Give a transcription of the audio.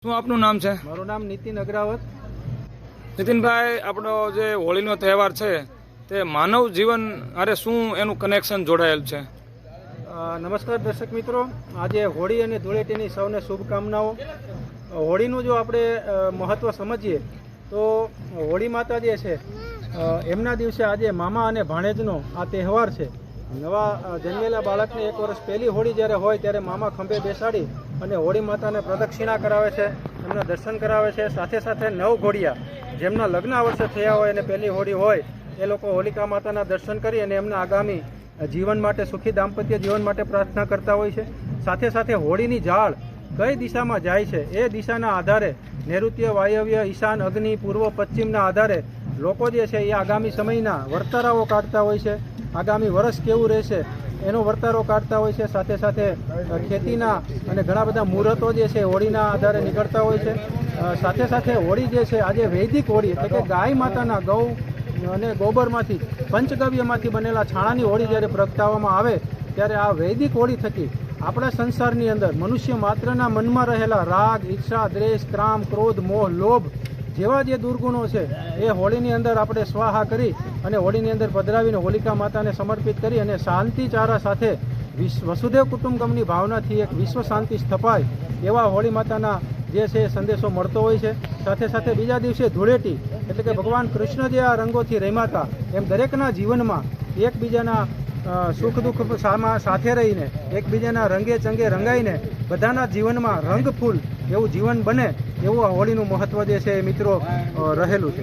શું આપનું નામ છે? મારું નામ નીતિન અગ્રાવત. નીતિનભાઈ, આપણો જે હોળીનો તહેવાર છે તે માનવ જીવન અરે શું એનું કનેક્શન જોડાયેલ છે? નમસ્કાર દર્શક મિત્રો, આજે હોળી અને ધૂળેટીની સૌને શુભકામનાઓ. હોળીનું જો આપણે મહત્ત્વ સમજીએ તો હોળી માતા જે છે એમના દિવસે આજે મામા અને ભાણેજનો આ તહેવાર છે. નવા જન્મેલા બાળકને 1 વર્ષ પહેલી હોળી જ્યારે હોય ત્યારે મામા ખંભે બેસાડી અને હોળી માતાને પ્રદક્ષિણા કરાવે છે, એમના દર્શન કરાવે છે. સાથે સાથે 9 ઘોડિયા જેમના લગ્ન આ વર્ષે થયા હોય અને પહેલી હોળી હોય એ લોકો હોલિકા માતાના દર્શન કરી અને એમના આગામી જીવન માટે, સુખી દાંપત્ય જીવન માટે પ્રાર્થના કરતા હોય છે. સાથે સાથે હોળીની ઝાળ કઈ દિશામાં જાય છે એ દિશાના આધારે નૈઋત્ય, વાયવ્ય, ઈશાન, અગ્નિ, પૂર્વ, પશ્ચિમના આધારે લોકો જે છે એ આગામી સમયના વર્તારાઓ કાઢતા હોય છે. આગામી વર્ષ કેવું રહેશે એનો વર્તારો કાઢતા હોય છે. સાથે સાથે ખેતીના અને ઘણા બધા મુહૂર્તો જે છે હોળીના આધારે નીકળતા હોય છે. સાથે સાથે હોળી જે છે આજે વૈદિક હોળી એટલે કે ગાય માતાના ગૌ અને ગોબરમાંથી, પંચગવ્યમાંથી બનેલા છાણાની હોળી જ્યારે પ્રગટાવવામાં આવે ત્યારે આ વૈદિક હોળી થકી આપણા સંસારની અંદર મનુષ્ય માત્રના મનમાં રહેલા રાગ, ઈર્ષા, દ્વેષ, કામ, ક્રોધ, મોહ, લોભ જેવા જે દુર્ગુણો છે એ હોળીની અંદર આપણે સ્વાહા કરી અને હોળીની અંદર પધરાવીને હોલિકા માતાને સમર્પિત કરી અને શાંતિચારા સાથે વસુદેવ કુટુંબકમની ભાવનાથી એક વિશ્વ શાંતિ સ્થપાય એવા હોળી માતાના જે છે સંદેશો મળતો હોય છે. સાથે સાથે બીજા દિવસે ધૂળેટી એટલે કે ભગવાન કૃષ્ણ જે આ રંગોથી રમ્યા એમ દરેકના જીવનમાં એકબીજાના સુખ દુઃખ સાથે રહીને એકબીજાના રંગે ચંગે રંગાઈને બધાના જીવનમાં રંગફૂલ એવું જીવન બને એવું આ હોળીનું મહત્વ જે છે મિત્રો રહેલું છે.